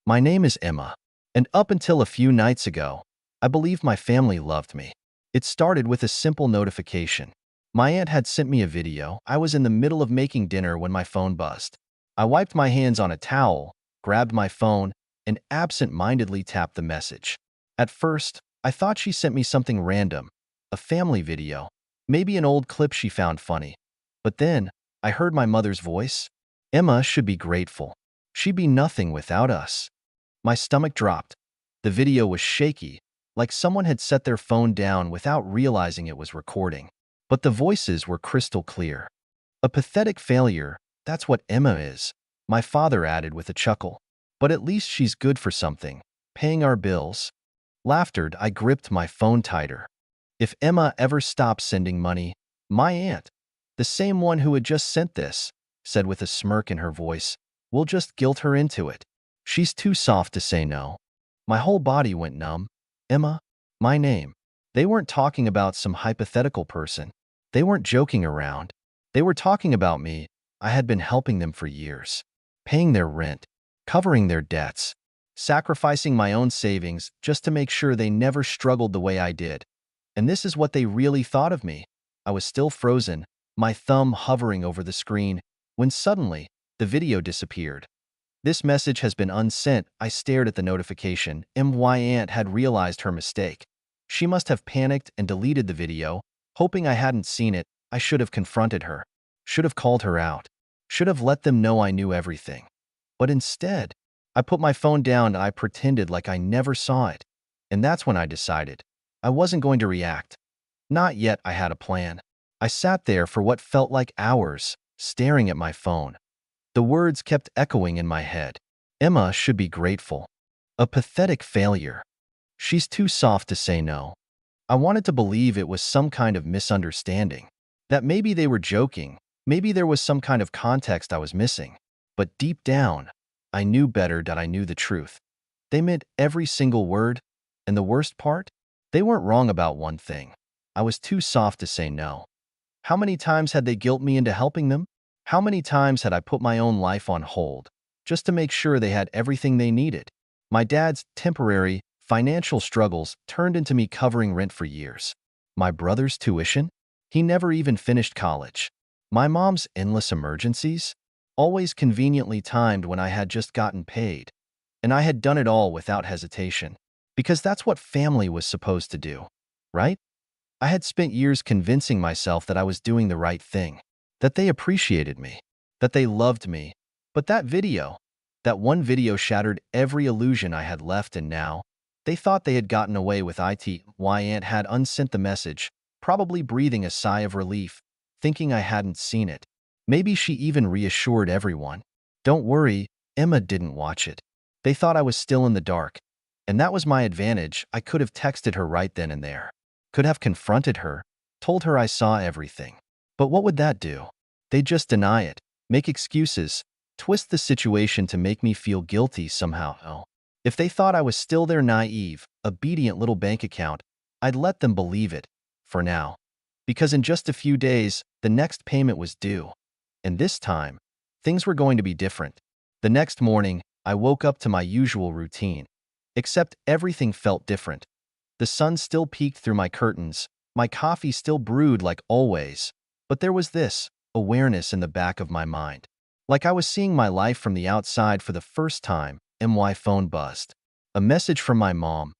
My name is Emma, and up until a few nights ago, I believed my family loved me. It started with a simple notification. My aunt had sent me a video. I was in the middle of making dinner when my phone buzzed. I wiped my hands on a towel, grabbed my phone, and absent-mindedly tapped the message. At first, I thought she sent me something random, a family video, maybe an old clip she found funny. But then, I heard my mother's voice. Emma should be grateful. She'd be nothing without us. My stomach dropped. The video was shaky, like someone had set their phone down without realizing it was recording. But the voices were crystal clear. A pathetic failure, that's what Emma is, my father added with a chuckle. But at least she's good for something, paying our bills. Laughter, I gripped my phone tighter. If Emma ever stops sending money, my aunt, the same one who had just sent this, said with a smirk in her voice, we'll just guilt her into it. She's too soft to say no. My whole body went numb. Emma, my name. They weren't talking about some hypothetical person. They weren't joking around. They were talking about me. I had been helping them for years, paying their rent, covering their debts, sacrificing my own savings just to make sure they never struggled the way I did. And this is what they really thought of me. I was still frozen, my thumb hovering over the screen, when suddenly, the video disappeared. This message has been unsent. I stared at the notification. My aunt had realized her mistake. She must have panicked and deleted the video, hoping I hadn't seen it. I should have confronted her, should have called her out, should have let them know I knew everything. But instead, I put my phone down and I pretended like I never saw it. And that's when I decided I wasn't going to react. Not yet. I had a plan. I sat there for what felt like hours, staring at my phone. The words kept echoing in my head. Emma should be grateful. A pathetic failure. She's too soft to say no. I wanted to believe it was some kind of misunderstanding. That maybe they were joking. Maybe there was some kind of context I was missing. But deep down, I knew better that I knew the truth. They meant every single word. And the worst part? They weren't wrong about one thing. I was too soft to say no. How many times had they guilt me into helping them? How many times had I put my own life on hold, just to make sure they had everything they needed? My dad's temporary financial struggles turned into me covering rent for years. My brother's tuition? He never even finished college. My mom's endless emergencies? Always conveniently timed when I had just gotten paid. And I had done it all without hesitation. Because that's what family was supposed to do, right? I had spent years convincing myself that I was doing the right thing, that they appreciated me, that they loved me. But that one video shattered every illusion I had left, and now, they thought they had gotten away with it. My aunt had unsent the message, probably breathing a sigh of relief, thinking I hadn't seen it. Maybe she even reassured everyone. Don't worry, Emma didn't watch it. They thought I was still in the dark. And that was my advantage. I could have texted her right then and there. Could have confronted her, told her I saw everything. But what would that do? They'd just deny it, make excuses, twist the situation to make me feel guilty somehow. Oh. If they thought I was still their naive, obedient little bank account, I'd let them believe it, for now. Because in just a few days, the next payment was due. And this time, things were going to be different. The next morning, I woke up to my usual routine. Except everything felt different. The sun still peeked through my curtains, my coffee still brewed like always, but there was this awareness in the back of my mind. Like I was seeing my life from the outside for the first time. My phone buzzed. A message from my mom.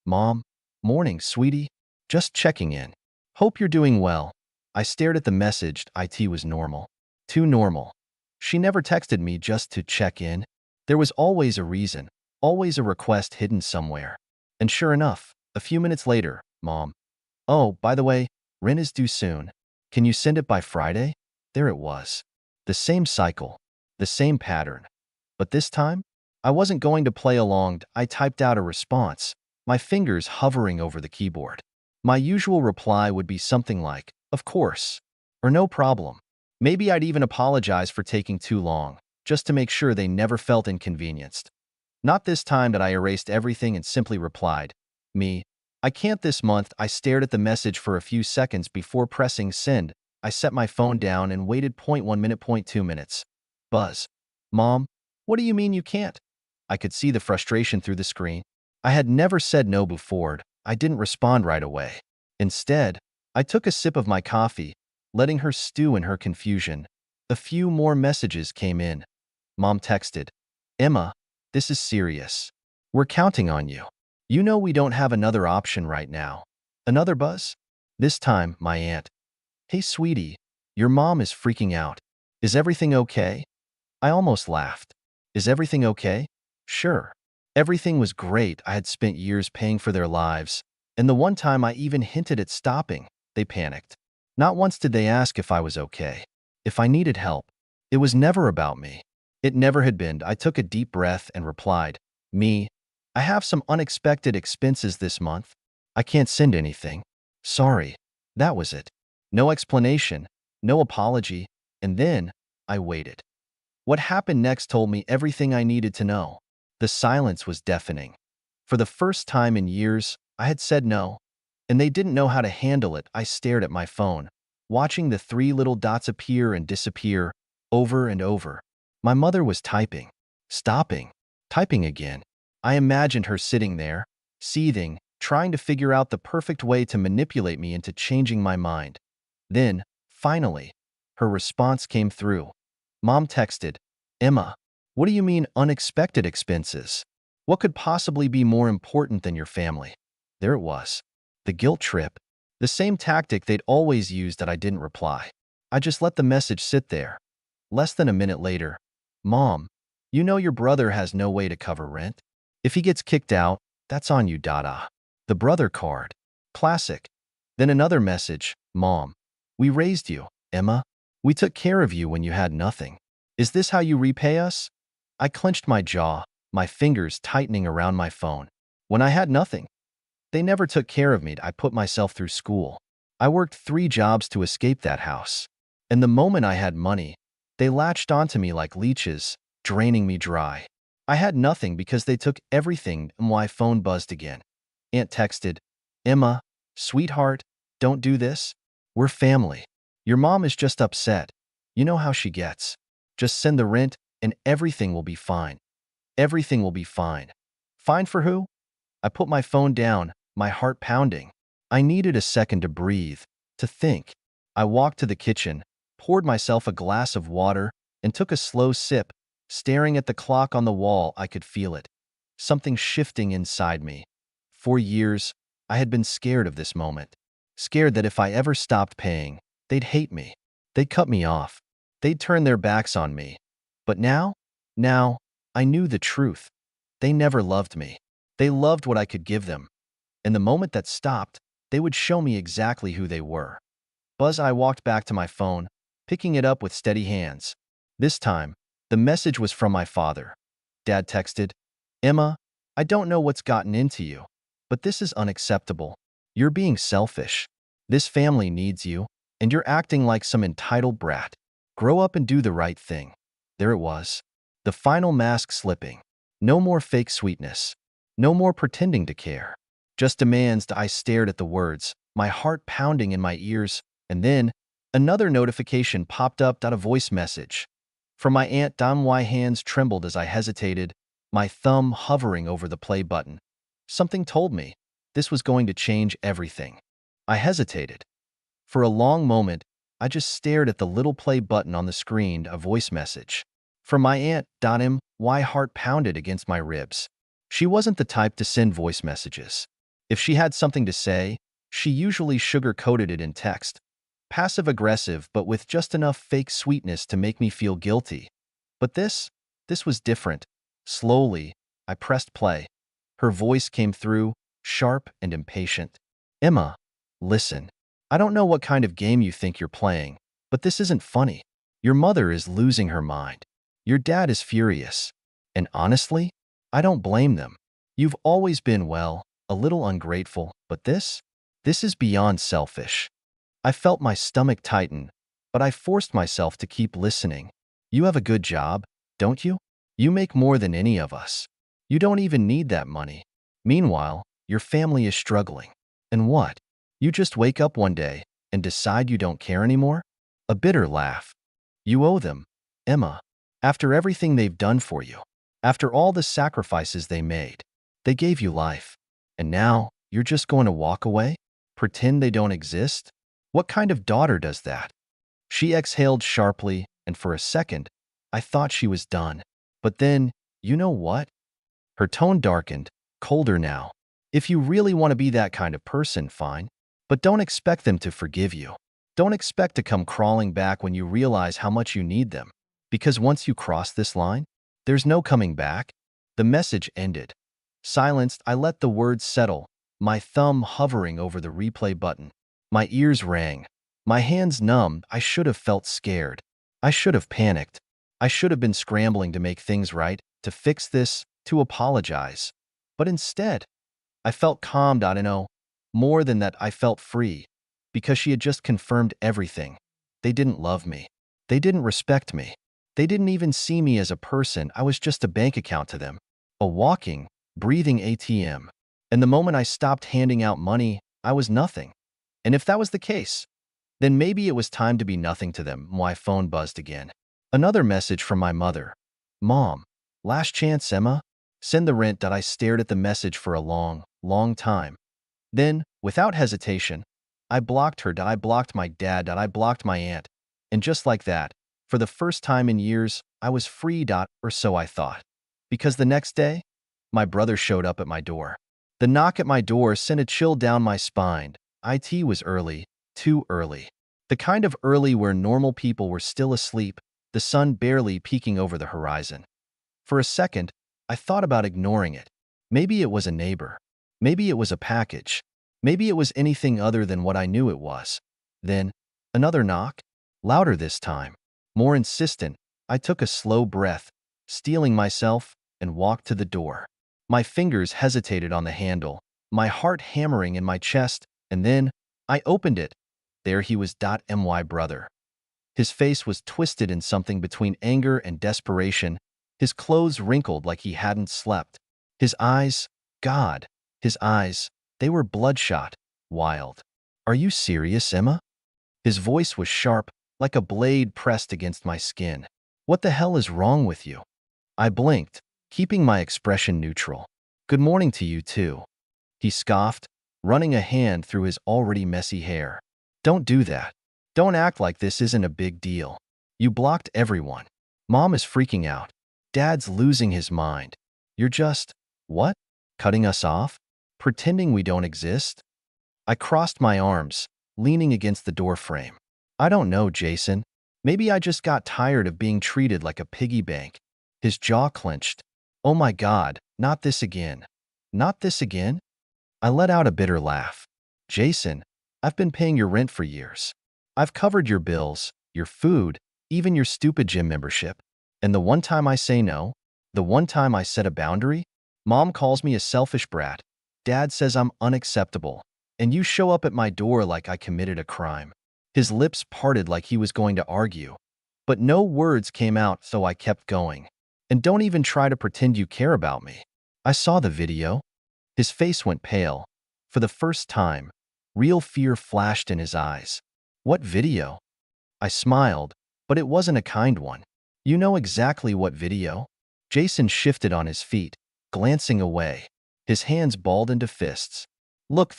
Mom, morning, sweetie. Just checking in. Hope you're doing well. I stared at the message. It was normal. Too normal. She never texted me just to check in. There was always a reason, always a request hidden somewhere. And sure enough, a few minutes later, Mom. Oh, by the way, rent is due soon. Can you send it by Friday? There it was. The same cycle, the same pattern. But this time, I wasn't going to play along. I typed out a response, my fingers hovering over the keyboard. My usual reply would be something like, of course, or no problem. Maybe I'd even apologize for taking too long, just to make sure they never felt inconvenienced. Not this time. That I erased everything and simply replied, me. I can't this month. I stared at the message for a few seconds before pressing send. I set my phone down and waited. 1 minute, 2 minutes. Buzz. Mom, what do you mean you can't? I could see the frustration through the screen. I had never said no before. I didn't respond right away. Instead, I took a sip of my coffee, letting her stew in her confusion. A few more messages came in. Mom texted, "Emma, this is serious. We're counting on you. You know we don't have another option right now." Another buzz? This time, my aunt. "Hey, sweetie, your mom is freaking out. Is everything okay?" I almost laughed. "Is everything okay?" Sure. Everything was great. I had spent years paying for their lives, and the one time I even hinted at stopping, they panicked. Not once did they ask if I was okay, if I needed help. It was never about me. It never had been. I took a deep breath and replied, "Me, I have some unexpected expenses this month. I can't send anything. Sorry." That was it. No explanation, no apology, and then I waited. What happened next told me everything I needed to know. The silence was deafening. For the first time in years, I had said no, and they didn't know how to handle it. I stared at my phone, watching the three little dots appear and disappear over and over. My mother was typing, stopping, typing again. I imagined her sitting there, seething, trying to figure out the perfect way to manipulate me into changing my mind. Then, finally, her response came through. Mom texted, "Emma, what do you mean unexpected expenses? What could possibly be more important than your family?" There it was. The guilt trip. The same tactic they'd always used that I didn't reply. I just let the message sit there. Less than a minute later, "Mom, you know your brother has no way to cover rent. If he gets kicked out, that's on you, dada." The brother card. Classic. Then another message, "Mom, we raised you, Emma. We took care of you when you had nothing. Is this how you repay us?" I clenched my jaw, my fingers tightening around my phone. When I had nothing, they never took care of me. I put myself through school. I worked 3 jobs to escape that house. And the moment I had money, they latched onto me like leeches, draining me dry. I had nothing because they took everything. My phone buzzed again. Aunt texted, "Emma, sweetheart, don't do this. We're family. Your mom is just upset. You know how she gets. Just send the rent and everything will be fine." Everything will be fine. Fine for who? I put my phone down, my heart pounding. I needed a second to breathe, to think. I walked to the kitchen, poured myself a glass of water, and took a slow sip. Staring at the clock on the wall, I could feel it. Something shifting inside me. For years, I had been scared of this moment. Scared that if I ever stopped paying, they'd hate me. They'd cut me off. They'd turn their backs on me. But now, I knew the truth. They never loved me. They loved what I could give them. And the moment that stopped, they would show me exactly who they were. I walked back to my phone, picking it up with steady hands. This time, the message was from my father. Dad texted, "Emma, I don't know what's gotten into you, but this is unacceptable. You're being selfish. This family needs you, and you're acting like some entitled brat. Grow up and do the right thing." There it was. The final mask slipping. No more fake sweetness. No more pretending to care. Just demands. I stared at the words, my heart pounding in my ears, and then another notification popped up. A voice message. From my aunt. My hands trembled as I hesitated, my thumb hovering over the play button. Something told me this was going to change everything. I hesitated. For a long moment, I just stared at the little play button on the screen. A voice message. From my aunt. My heart pounded against my ribs. She wasn't the type to send voice messages. If she had something to say, she usually sugar-coated it in text. Passive-aggressive, but with just enough fake sweetness to make me feel guilty. But this was different. Slowly, I pressed play. Her voice came through, sharp and impatient. "Emma, listen. I don't know what kind of game you think you're playing, but this isn't funny. Your mother is losing her mind. Your dad is furious. And honestly, I don't blame them. You've always been, well, a little ungrateful, but this is beyond selfish." I felt my stomach tighten, but I forced myself to keep listening. "You have a good job, don't you? You make more than any of us. You don't even need that money. Meanwhile, your family is struggling. And what? You just wake up one day and decide you don't care anymore?" A bitter laugh. "You owe them, Emma. After everything they've done for you. After all the sacrifices they made, they gave you life. And now, you're just going to walk away? Pretend they don't exist? What kind of daughter does that? She exhaled sharply, and for a second, I thought she was done. But then, you know what? Her tone darkened, colder now. If you really want to be that kind of person, fine. But don't expect them to forgive you. Don't expect to come crawling back when you realize how much you need them. Because once you cross this line, there's no coming back. The message ended. Silenced, I let the words settle, my thumb hovering over the replay button. My ears rang. My hands numbed. I should have felt scared. I should have panicked. I should have been scrambling to make things right, to fix this, to apologize. But instead, I felt calmed. I don't know. More than that, I felt free. Because she had just confirmed everything. They didn't love me. They didn't respect me. They didn't even see me as a person. I was just a bank account to them. A walking, breathing ATM. And the moment I stopped handing out money, I was nothing. And if that was the case, then maybe it was time to be nothing to them. My phone buzzed again. Another message from my mother. Mom, last chance, Emma. Send the rent. I stared at the message for a long, long time. Then, without hesitation, I blocked her. I blocked my dad. I blocked my aunt. And just like that, for the first time in years, I was free. Or so I thought. Because the next day, my brother showed up at my door. The knock at my door sent a chill down my spine. It was early, too early. The kind of early where normal people were still asleep, the sun barely peeking over the horizon. For a second, I thought about ignoring it. Maybe it was a neighbor. Maybe it was a package. Maybe it was anything other than what I knew it was. Then, another knock, louder this time, more insistent. I took a slow breath, steeling myself, and walked to the door. My fingers hesitated on the handle, my heart hammering in my chest, and then I opened it. There he was. My brother. His face was twisted in something between anger and desperation, his clothes wrinkled like he hadn't slept. His eyes, God, his eyes, they were bloodshot, wild. Are you serious, Emma? His voice was sharp, like a blade pressed against my skin. What the hell is wrong with you? I blinked, keeping my expression neutral. Good morning to you too. He scoffed, running a hand through his already messy hair. Don't do that. Don't act like this isn't a big deal. You blocked everyone. Mom is freaking out. Dad's losing his mind. You're just, what? Cutting us off? Pretending we don't exist? I crossed my arms, leaning against the doorframe. I don't know, Jason. Maybe I just got tired of being treated like a piggy bank. His jaw clenched. Oh my God, not this again. Not this again? I let out a bitter laugh. Jason, I've been paying your rent for years. I've covered your bills, your food, even your stupid gym membership. And the one time I say no, the one time I set a boundary, Mom calls me a selfish brat. Dad says I'm unacceptable. And you show up at my door like I committed a crime. His lips parted like he was going to argue. But no words came out, so I kept going. And don't even try to pretend you care about me. I saw the video. His face went pale. For the first time, real fear flashed in his eyes. What video? I smiled, but it wasn't a kind one. You know exactly what video? Jason shifted on his feet, glancing away. His hands balled into fists. Look,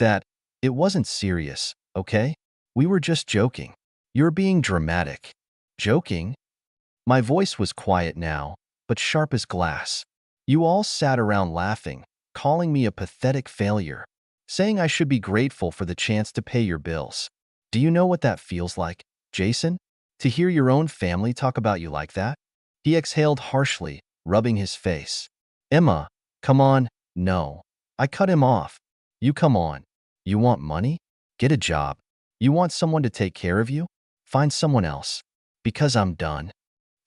it wasn't serious, okay? We were just joking. You're being dramatic. Joking? My voice was quiet now, but sharp as glass. You all sat around laughing, calling me a pathetic failure, saying I should be grateful for the chance to pay your bills. Do you know what that feels like, Jason? To hear your own family talk about you like that? He exhaled harshly, rubbing his face. Emma, come on. No. I cut him off. You come on. You want money? Get a job. You want someone to take care of you? Find someone else. Because I'm done.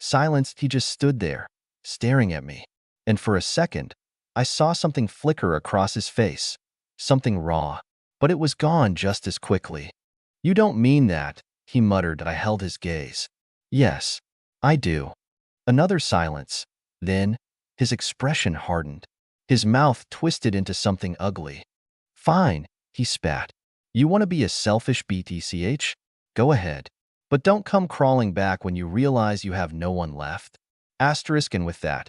Silenced, he just stood there, staring at me. And for a second, I saw something flicker across his face. Something raw. But it was gone just as quickly. You don't mean that, he muttered. I held his gaze. Yes, I do. Another silence. Then, his expression hardened. His mouth twisted into something ugly. Fine, he spat. You want to be a selfish BTCH? Go ahead. But don't come crawling back when you realize you have no one left. Asterisk, and with that,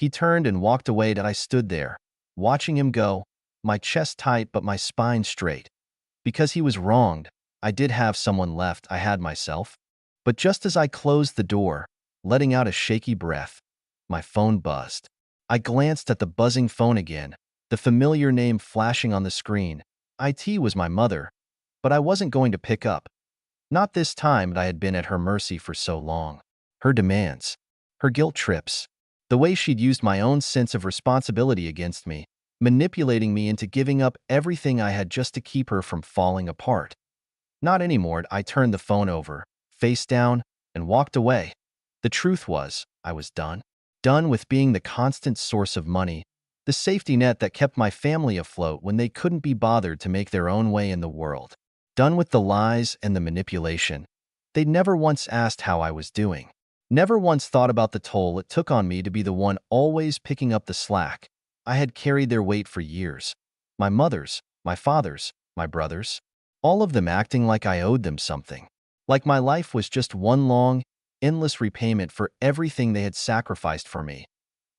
He turned and walked away, and I stood there, watching him go, my chest tight but my spine straight. Because he was wronged, I did have someone left, I had myself. But just as I closed the door, letting out a shaky breath, my phone buzzed. I glanced at the buzzing phone again, the familiar name flashing on the screen. It was my mother, but I wasn't going to pick up. Not this time. I had been at her mercy for so long. Her demands, her guilt trips, the way she'd used my own sense of responsibility against me, manipulating me into giving up everything I had just to keep her from falling apart. Not anymore. I turned the phone over, face down, and walked away. The truth was, I was done. Done with being the constant source of money, the safety net that kept my family afloat when they couldn't be bothered to make their own way in the world. Done with the lies and the manipulation. They'd never once asked how I was doing. Never once thought about the toll it took on me to be the one always picking up the slack. I had carried their weight for years. My mother's, my father's, my brother's. All of them acting like I owed them something. Like my life was just one long, endless repayment for everything they had sacrificed for me.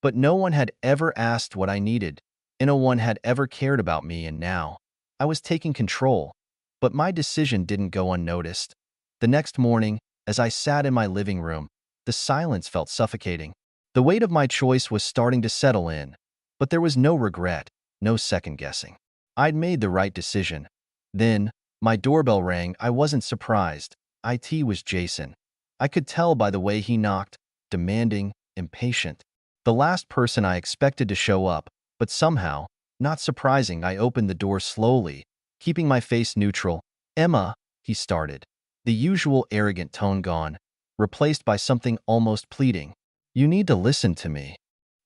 But no one had ever asked what I needed, and no one had ever cared about me, and now I was taking control. But my decision didn't go unnoticed. The next morning, as I sat in my living room, the silence felt suffocating. The weight of my choice was starting to settle in, but there was no regret, no second guessing. I'd made the right decision. Then, my doorbell rang. I wasn't surprised. It was Jason. I could tell by the way he knocked, demanding, impatient. The last person I expected to show up, but somehow, not surprising, I opened the door slowly, keeping my face neutral. "Emma," he started, the usual arrogant tone gone, replaced by something almost pleading. "You need to listen to me."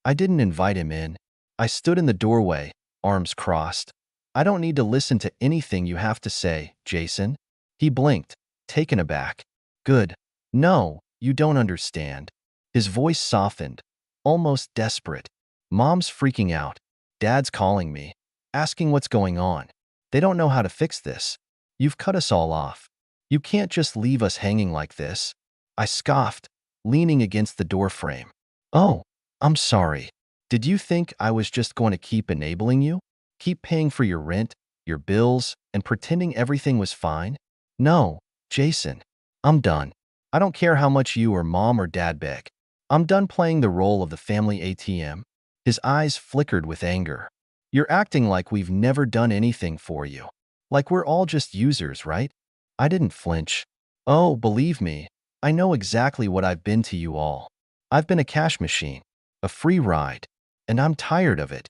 I didn't invite him in. I stood in the doorway, arms crossed. "I don't need to listen to anything you have to say, Jason." He blinked, taken aback. "Good. No, you don't understand." His voice softened, almost desperate. "Mom's freaking out. Dad's calling me, asking what's going on. They don't know how to fix this. You've cut us all off. You can't just leave us hanging like this." I scoffed, leaning against the doorframe. "Oh, I'm sorry. Did you think I was just going to keep enabling you? Keep paying for your rent, your bills, and pretending everything was fine? No, Jason. I'm done. I don't care how much you or mom or dad beg. I'm done playing the role of the family ATM." His eyes flickered with anger. "You're acting like we've never done anything for you. Like we're all just users, right?" I didn't flinch. "Oh, believe me, I know exactly what I've been to you all. I've been a cash machine, a free ride, and I'm tired of it."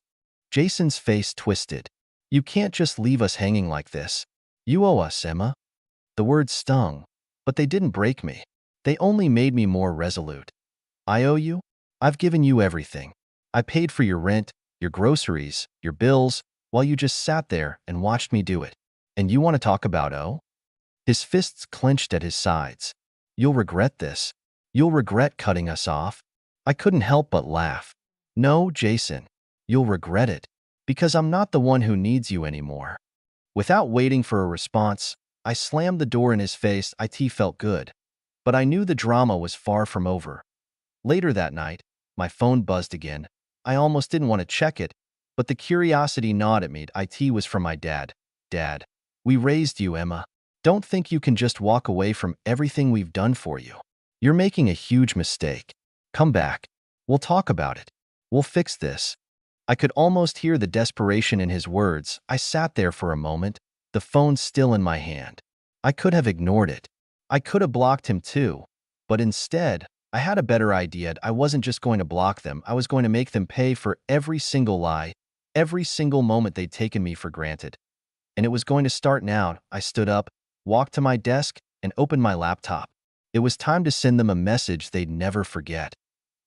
Jason's face twisted. "You can't just leave us hanging like this. You owe us, Emma." The words stung, but they didn't break me. They only made me more resolute. "I owe you? I've given you everything. I paid for your rent, your groceries, your bills, while you just sat there and watched me do it. And you want to talk about oh?" His fists clenched at his sides. "You'll regret this. You'll regret cutting us off." I couldn't help but laugh. "No, Jason, you'll regret it. Because I'm not the one who needs you anymore." Without waiting for a response, I slammed the door in his face. It felt good. But I knew the drama was far from over. Later that night, my phone buzzed again. I almost didn't want to check it, but the curiosity gnawed at me. It was from my dad. "Dad, we raised you, Emma. Don't think you can just walk away from everything we've done for you. You're making a huge mistake. Come back. We'll talk about it. We'll fix this." I could almost hear the desperation in his words. I sat there for a moment, the phone still in my hand. I could have ignored it. I could have blocked him too. But instead, I had a better idea. I wasn't just going to block them. I was going to make them pay for every single lie, every single moment they'd taken me for granted. And it was going to start now. I stood up, walked to my desk, and opened my laptop. It was time to send them a message they'd never forget.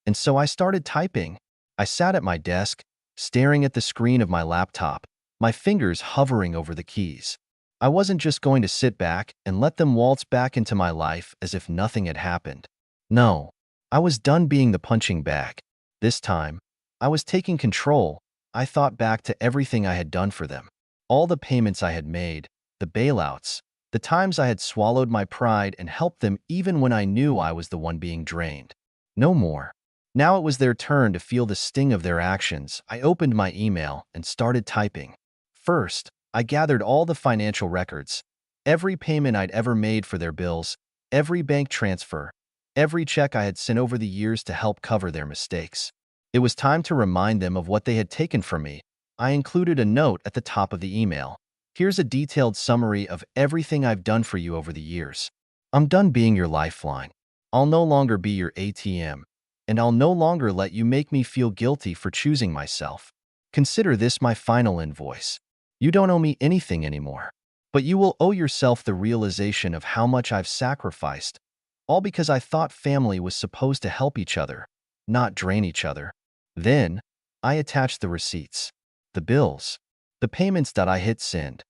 And so I started typing. I sat at my desk, staring at the screen of my laptop, my fingers hovering over the keys. I wasn't just going to sit back and let them waltz back into my life as if nothing had happened. No, I was done being the punching bag. This time, I was taking control. I thought back to everything I had done for them. All the payments I had made, the bailouts, the times I had swallowed my pride and helped them even when I knew I was the one being drained. No more. Now it was their turn to feel the sting of their actions. I opened my email and started typing. First, I gathered all the financial records, every payment I'd ever made for their bills, every bank transfer, every check I had sent over the years to help cover their mistakes. It was time to remind them of what they had taken from me. I included a note at the top of the email. Here's a detailed summary of everything I've done for you over the years. I'm done being your lifeline. I'll no longer be your ATM, and I'll no longer let you make me feel guilty for choosing myself. Consider this my final invoice. You don't owe me anything anymore, but you will owe yourself the realization of how much I've sacrificed, all because I thought family was supposed to help each other, not drain each other. Then, I attached the receipts, the bills, the payments that I hit send.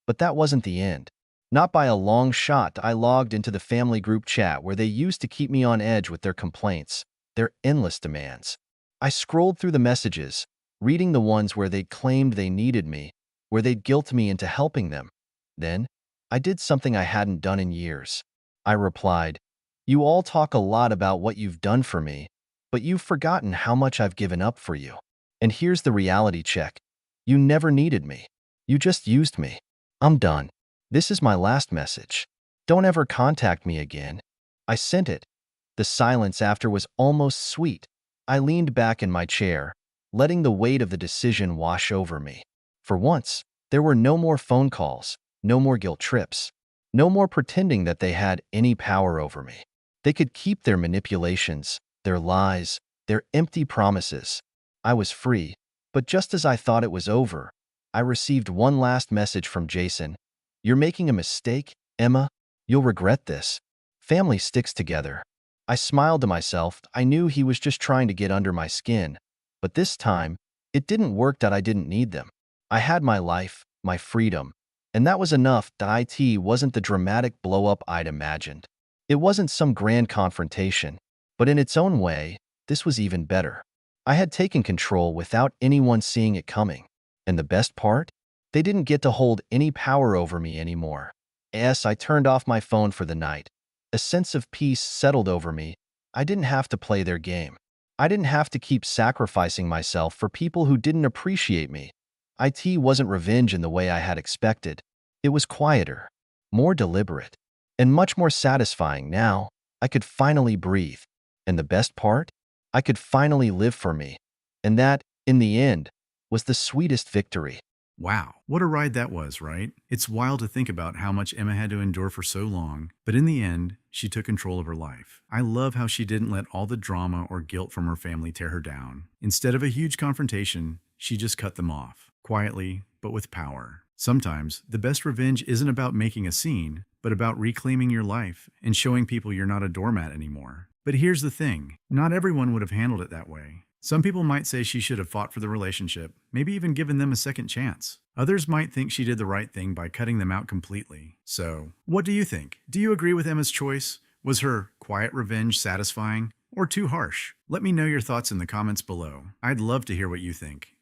But that wasn't the end. Not by a long shot. I logged into the family group chat where they used to keep me on edge with their complaints, their endless demands. I scrolled through the messages, reading the ones where they'd claimed they needed me, where they'd guilt me into helping them. Then, I did something I hadn't done in years. I replied, "You all talk a lot about what you've done for me, but you've forgotten how much I've given up for you. And here's the reality check. You never needed me. You just used me. I'm done. This is my last message. Don't ever contact me again." I sent it. The silence after was almost sweet. I leaned back in my chair, letting the weight of the decision wash over me. For once, there were no more phone calls, no more guilt trips, no more pretending that they had any power over me. They could keep their manipulations, their lies, their empty promises. I was free, but just as I thought it was over, I received one last message from Jason. "You're making a mistake, Emma. You'll regret this. Family sticks together." I smiled to myself. I knew he was just trying to get under my skin. But this time, it didn't work that I didn't need them. I had my life, my freedom, and that was enough. That it wasn't the dramatic blow-up I'd imagined. It wasn't some grand confrontation, but in its own way, this was even better. I had taken control without anyone seeing it coming. And the best part? They didn't get to hold any power over me anymore. Yes, I turned off my phone for the night. A sense of peace settled over me. I didn't have to play their game. I didn't have to keep sacrificing myself for people who didn't appreciate me. It wasn't revenge in the way I had expected. It was quieter, more deliberate, and much more satisfying. Now, I could finally breathe. And the best part? I could finally live for me. And that, in the end, was the sweetest victory. Wow, what a ride that was, right? It's wild to think about how much Emma had to endure for so long, but in the end, she took control of her life. I love how she didn't let all the drama or guilt from her family tear her down. Instead of a huge confrontation, she just cut them off, quietly, but with power. Sometimes, the best revenge isn't about making a scene, but about reclaiming your life and showing people you're not a doormat anymore. But here's the thing, not everyone would have handled it that way. Some people might say she should have fought for the relationship, maybe even given them a second chance. Others might think she did the right thing by cutting them out completely. So, what do you think? Do you agree with Emma's choice? Was her quiet revenge satisfying or too harsh? Let me know your thoughts in the comments below. I'd love to hear what you think.